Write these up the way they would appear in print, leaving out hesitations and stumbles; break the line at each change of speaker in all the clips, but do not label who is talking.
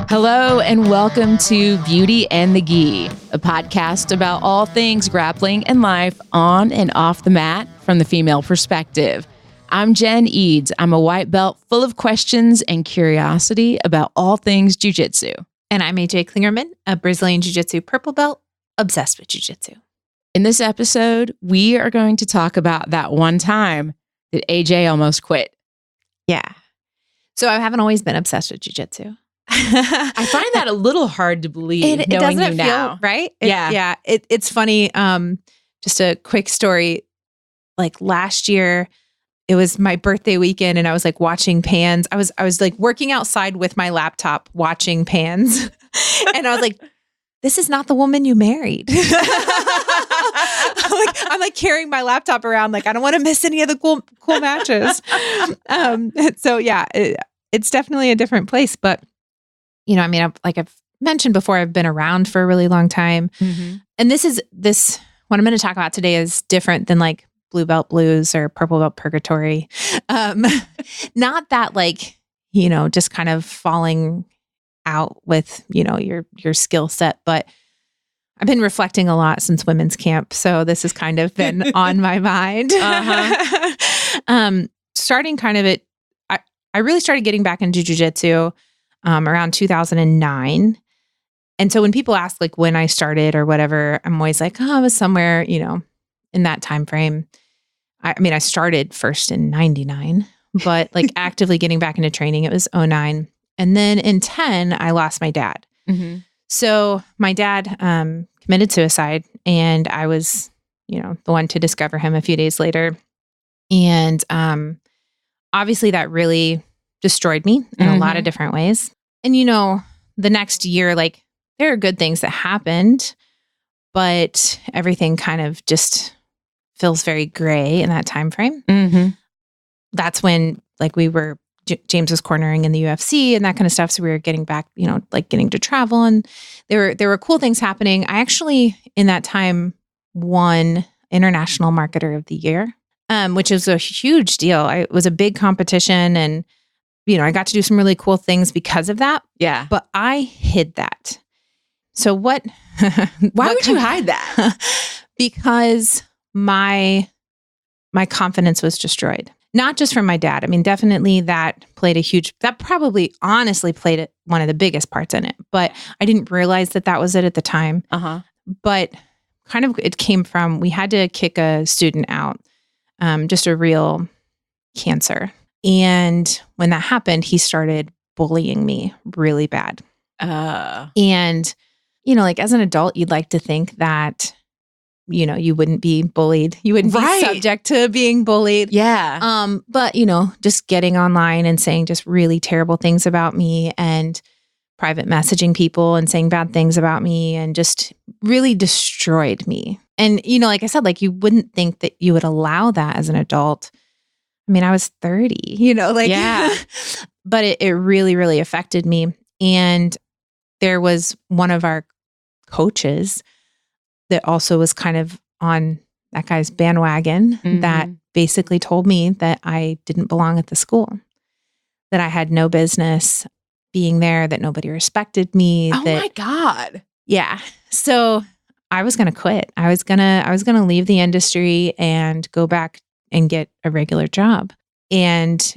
Hello and welcome to Beauty and the Gi, a podcast about all things grappling and life on and off the mat from the female perspective. I'm Jen Eads. I'm a white belt full of questions and curiosity about all things jiu-jitsu.
And I'm AJ Klingerman, a Brazilian Jiu-Jitsu purple belt, obsessed with Jiu-Jitsu.
In this episode, we are going to talk about that one time that AJ almost quit.
Yeah. So I haven't always been obsessed with Jiu-Jitsu.
I find that a little hard to believe.
It doesn't
you now.
feel right.
Yeah.
It's funny. Just a quick story. Like last year, it was my birthday weekend, and I was like watching pans. I was like working outside with my laptop watching pans, and I was like, "This is not the woman you married." I'm like carrying my laptop around, like I don't want to miss any of the cool matches. So yeah, it's definitely a different place, but. You know, I mean, I've mentioned before, I've been around for a really long time. Mm-hmm. And what I'm going to talk about today is different than like blue belt blues or purple belt purgatory. Not that like, you know, just kind of falling out with, you know, your skill set, but I've been reflecting a lot since women's camp. So this has kind of been on my mind. Starting kind of I really started getting back into jiu-jitsu around 2009. And so when people ask like when I started or whatever, I'm always like, oh, I was somewhere, you know, in that time frame. I mean, I started first in 99, but like actively getting back into training, it was 09. And then in 10, I lost my dad. Mm-hmm. So my dad committed suicide, and I was, you know, the one to discover him a few days later. And obviously that really destroyed me in a lot of different ways. And, you know, the next year, like there are good things that happened, but everything kind of just feels very gray in that time frame. Mm-hmm. That's when like James was cornering in the UFC and that kind of stuff. So we were getting back, you know, like getting to travel, and there were cool things happening. I actually in that time won International Marketer of the Year, which is a huge deal. It was a big competition, and you know, I got to do some really cool things because of that. Yeah. But I hid that. So why
would you hide that?
Because my confidence was destroyed. Not just from my dad. I mean, definitely that probably honestly played one of the biggest parts in it. But I didn't realize that was it at the time. Uh-huh. But kind of it came from, we had to kick a student out, just a real cancer. And when that happened, he started bullying me really bad. And, you know, like as an adult, you'd like to think that, you know, you wouldn't be bullied. You wouldn't be subject to being bullied.
Yeah.
But, you know, just getting online and saying just really terrible things about me and private messaging people and saying bad things about me and just really destroyed me. And, you know, like I said, like you wouldn't think that you would allow that as an adult. I mean, I was 30, you know, like, yeah, but it really, really affected me. And there was one of our coaches that also was kind of on that guy's bandwagon that basically told me that I didn't belong at the school, that I had no business being there, that nobody respected me.
Oh my God.
Yeah. So I was going to quit. I was going to leave the industry and go back and get a regular job. And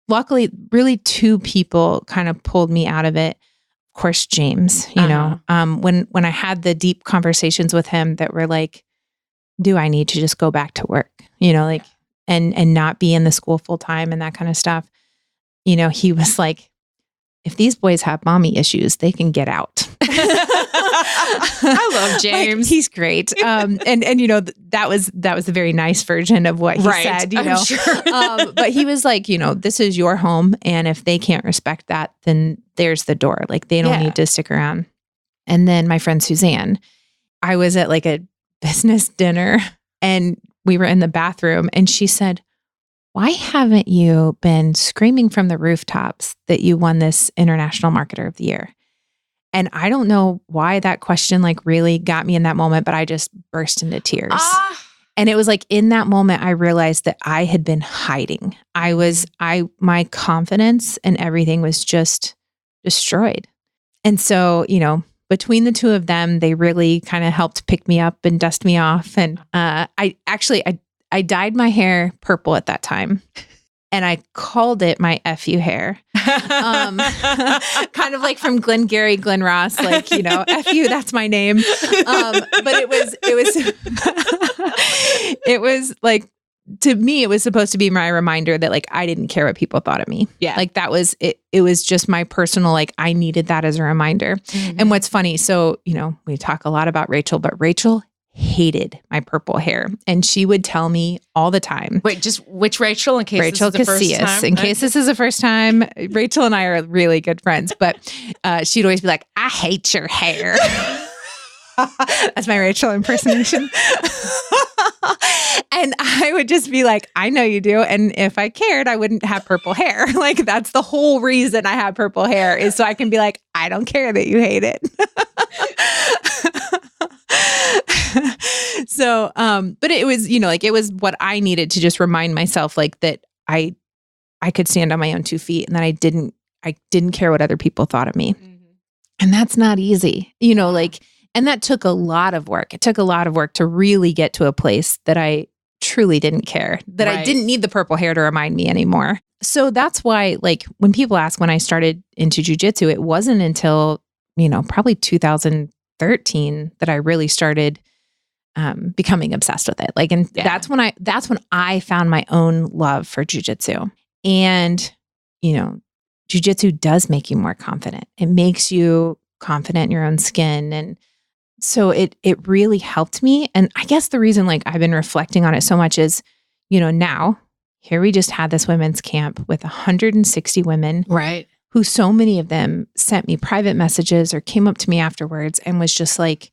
luckily, really two people kind of pulled me out of it. Of course, James, you know, when I had the deep conversations with him that were like, do I need to just go back to work? You know, like, and not be in the school full time and that kind of stuff. You know, he was like, if these boys have mommy issues, they can get out.
I love James.
Like, he's great. And you know, that was a very nice version of what he said, you know, sure. But he was like, you know, this is your home. And if they can't respect that, then there's the door. Like they don't need to stick around. And then my friend Suzanne, I was at like a business dinner and we were in the bathroom and she said, why haven't you been screaming from the rooftops that you won this International Marketer of the Year? And I don't know why that question like really got me in that moment, but I just burst into tears. And it was like in that moment, I realized that I had been hiding. My confidence and everything was just destroyed. And so, between the two of them, they really kind of helped pick me up and dust me off. And I dyed my hair purple at that time. And I called it my FU hair. Kind of like from Glengarry Glen Ross, like, FU, that's my name. But it was like, to me, it was supposed to be my reminder that like, I didn't care what people thought of me.
Yeah.
Like that was, it was just my personal, like, I needed that as a reminder. Mm-hmm. And what's funny, so, we talk a lot about Rachel, but Rachel hated my purple hair. And she would tell me all the time.
Wait, just which Rachel? In case
Rachel
this is the first time?
In case this is the first time, Rachel and I are really good friends, but she'd always be like, I hate your hair. That's my Rachel impersonation. And I would just be like, I know you do. And if I cared, I wouldn't have purple hair. Like that's the whole reason I have purple hair is so I can be like, I don't care that you hate it. So, but it was, it was what I needed to just remind myself like that I could stand on my own 2 feet and that I didn't care what other people thought of me. Mm-hmm. And that's not easy, and that took a lot of work. It took a lot of work to really get to a place that I truly didn't care, that I didn't need the purple hair to remind me anymore. So that's why, like, when people ask when I started into jujitsu, it wasn't until, probably 2013 that I really started becoming obsessed with it. Like, and that's when I found my own love for jujitsu. And, jujitsu does make you more confident. It makes you confident in your own skin. And so it really helped me. And I guess the reason like I've been reflecting on it so much is, now here we just had this women's camp with 160 women.
Right.
Who so many of them sent me private messages or came up to me afterwards and was just like,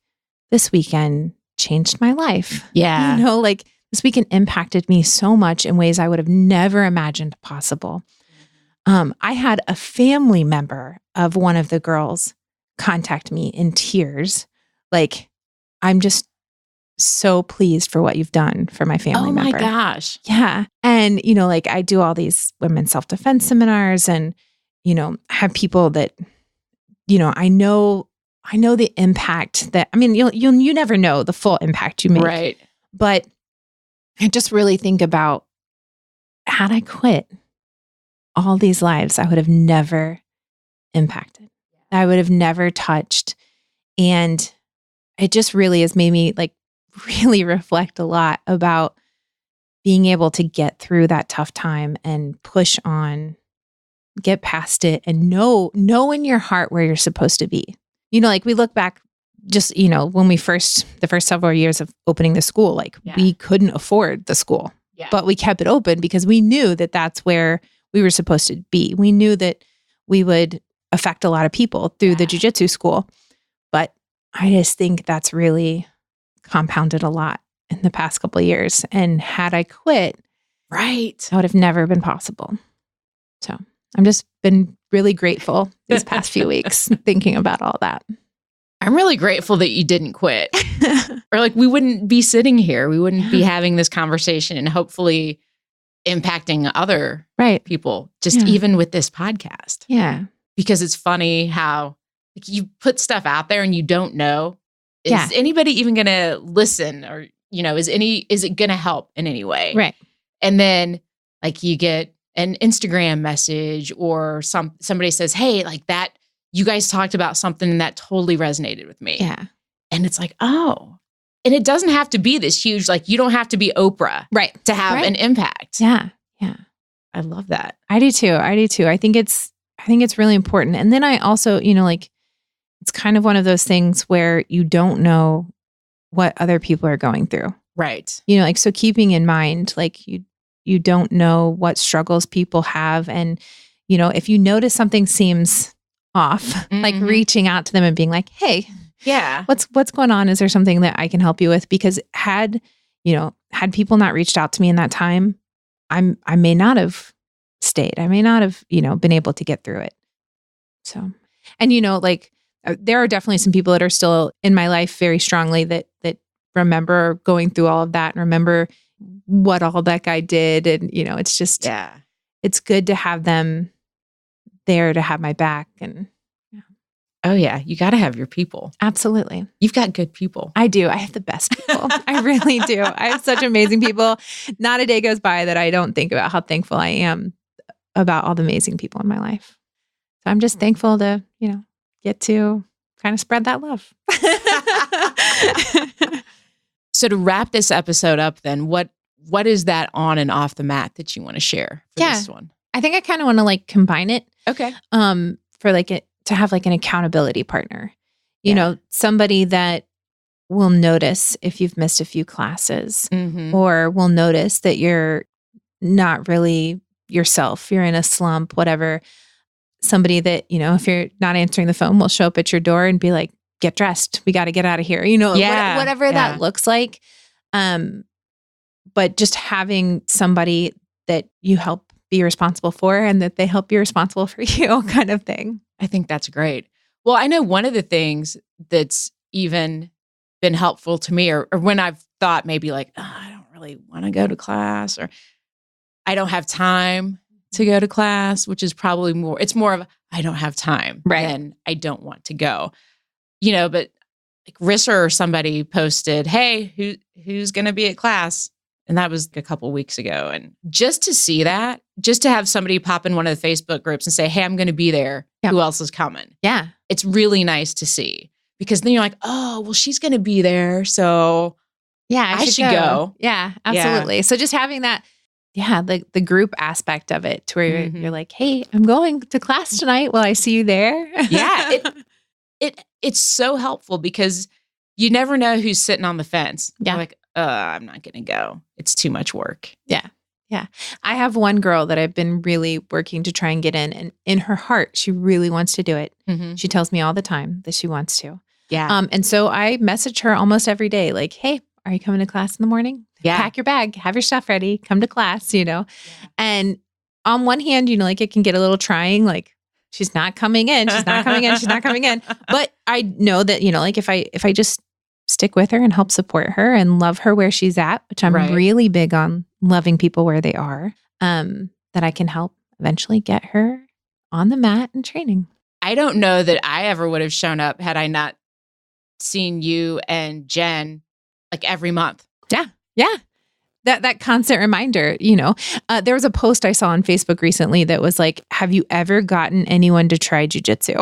this weekend changed my life.
Yeah.
Like this weekend impacted me so much in ways I would have never imagined possible. I had a family member of one of the girls contact me in tears. Like, I'm just so pleased for what you've done for my family member.
Oh my gosh.
Yeah. And, like I do all these women's self-defense seminars and, have people that, I know the impact that, you never know the full impact you make.
Right.
But I just really think about, had I quit, all these lives I would have never impacted. I would have never touched. And it just really has made me like really reflect a lot about being able to get through that tough time and push on, get past it and know in your heart where you're supposed to be. Like we look back just, when the first several years of opening the school, like we couldn't afford the school, but we kept it open because we knew that that's where we were supposed to be. We knew that we would affect a lot of people through the jiu-jitsu school. But I just think that's really compounded a lot in the past couple of years. And had I quit, that would have never been possible. So I'm just been really grateful these past few weeks thinking about all that.
I'm really grateful that you didn't quit. Or like we wouldn't be sitting here. We wouldn't be having this conversation and hopefully impacting other people, just even with this podcast.
Yeah.
Because it's funny how like, you put stuff out there and you don't know, is anybody even going to listen or, is it going to help in any way?
Right.
And then like you get an Instagram message or somebody says, hey, like that, you guys talked about something that totally resonated with me.
Yeah.
And it's like, oh, and it doesn't have to be this huge, like you don't have to be Oprah to have an impact.
Yeah. Yeah.
I love that.
I do too. I think it's really important. And then I also, like it's kind of one of those things where you don't know what other people are going through.
Right.
Like, so keeping in mind, like you don't know what struggles people have. And, if you notice something seems off, like reaching out to them and being like, hey, what's going on? Is there something that I can help you with? Because had people not reached out to me in that time, I may not have stayed. I may not have, been able to get through it. So, and like there are definitely some people that are still in my life very strongly that remember going through all of that and remember what all that guy did. And, it's just, it's good to have them there to have my back. And
Oh yeah. You got to have your people.
Absolutely.
You've got good people.
I do. I have the best people. I really do. I have such amazing people. Not a day goes by that I don't think about how thankful I am about all the amazing people in my life. So I'm just thankful to, get to kind of spread that love.
So to wrap this episode up then, what is that on and off the mat that you want to share for this one?
I think I kind of want to like combine it.
Okay.
For like to have like an accountability partner, somebody that will notice if you've missed a few classes or will notice that you're not really yourself, you're in a slump, whatever. Somebody that, if you're not answering the phone, will show up at your door and be like, get dressed. We got to get out of here. Whatever that looks like. But just having somebody that you help be responsible for and that they help be responsible for you kind of thing.
I think that's great. Well, I know one of the things that's even been helpful to me or when I've thought maybe like, I don't really want to go to class or I don't have time to go to class, which is probably it's more of I don't have time than I don't want to go. But like Risser or somebody posted, hey, who's going to be at class? And that was a couple weeks ago. And just to see that, just to have somebody pop in one of the Facebook groups and say, hey, I'm going to be there. Yep. Who else is coming?
Yeah.
It's really nice to see because then you're like, oh, well, she's going to be there. So
yeah,
I should go.
Yeah, absolutely. Yeah. So just having that, the group aspect of it to where you're like, hey, I'm going to class tonight. Will I see you there?
Yeah. It's so helpful because you never know who's sitting on the fence.
Yeah.
You're like, I'm not going to go. It's too much work.
Yeah. Yeah. I have one girl that I've been really working to try and get in. And in her heart, she really wants to do it. Mm-hmm. She tells me all the time that she wants to.
Yeah.
And so I message her almost every day, like, hey, are you coming to class in the morning?
Yeah.
Pack your bag, have your stuff ready, come to class, Yeah. And on one hand, like it can get a little trying, like she's not coming in. She's not coming in. She's not coming in. But I know that, like if I just stick with her and help support her and love her where she's at, which I'm really big on loving people where they are, that I can help eventually get her on the mat and training.
I don't know that I ever would have shown up had I not seen you and Jen like every month.
Yeah. Yeah. That constant reminder, there was a post I saw on Facebook recently that was like, have you ever gotten anyone to try jujitsu?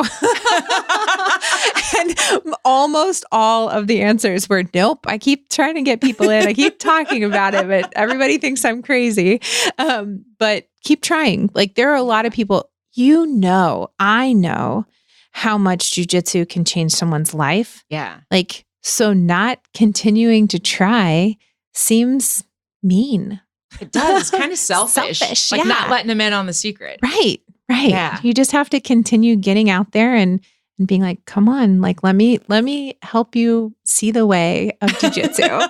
And almost all of the answers were, nope, I keep trying to get people in. I keep talking about it, but everybody thinks I'm crazy. But keep trying. Like there are a lot of people, I know how much jujitsu can change someone's life.
Yeah.
Like, so not continuing to try seems mean.
It does. It's kind of selfish. Like not letting them in on the secret.
Right.
Yeah.
You just have to continue getting out there and being like, come on, like, let me help you see the way of jujitsu.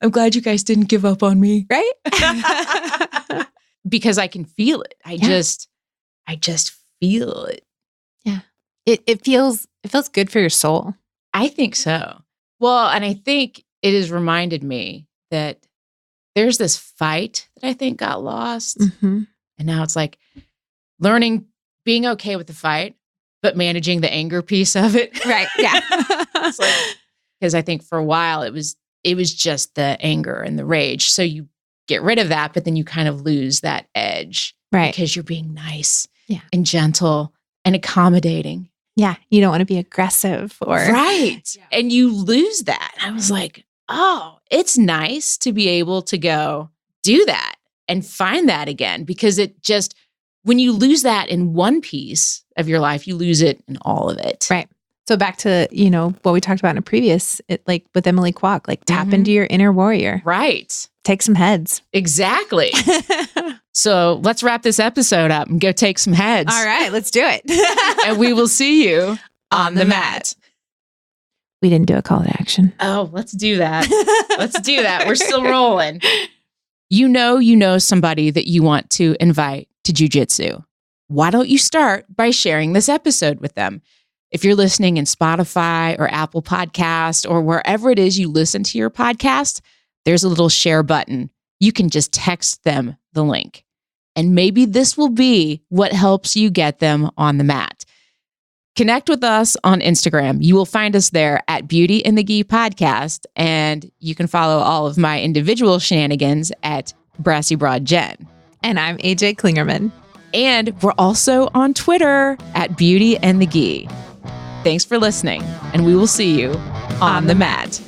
I'm glad you guys didn't give up on me.
Right?
Because I can feel it. I just feel it.
Yeah. It feels good for your soul.
I think so. Well, and I think it has reminded me that there's this fight that I think got lost. Mm-hmm. And now it's like learning, being okay with the fight, but managing the anger piece of it.
Right. Yeah.
It's like, because I think for a while it was just the anger and the rage. So you get rid of that, but then you kind of lose that edge.
Right.
Because you're being nice and gentle and accommodating.
Yeah. You don't want to be aggressive or.
Right. Yeah. And you lose that. I was like, oh, it's nice to be able to go do that and find that again, because it just, when you lose that in one piece of your life, you lose it in all of it.
Right. So back to, what we talked about in a previous, like with Emily Kwok, like tap into your inner warrior.
Right.
Take some heads.
Exactly. So let's wrap this episode up and go take some heads.
All right, let's do it.
And we will see you on the mat.
We didn't do a call to action.
Oh, let's do that. Let's do that. We're still rolling. You know somebody that you want to invite to jujitsu. Why don't you start by sharing this episode with them? If you're listening in Spotify or Apple Podcast or wherever it is you listen to your podcast, there's a little share button. You can just text them the link. And maybe this will be what helps you get them on the mat. Connect with us on Instagram. You will find us there at Beauty and the Gi Podcast. And you can follow all of my individual shenanigans at Brassy Broad Jen.
And I'm AJ Klingerman.
And we're also on Twitter at Beauty and the Gi. Thanks for listening, and we will see you on the mat.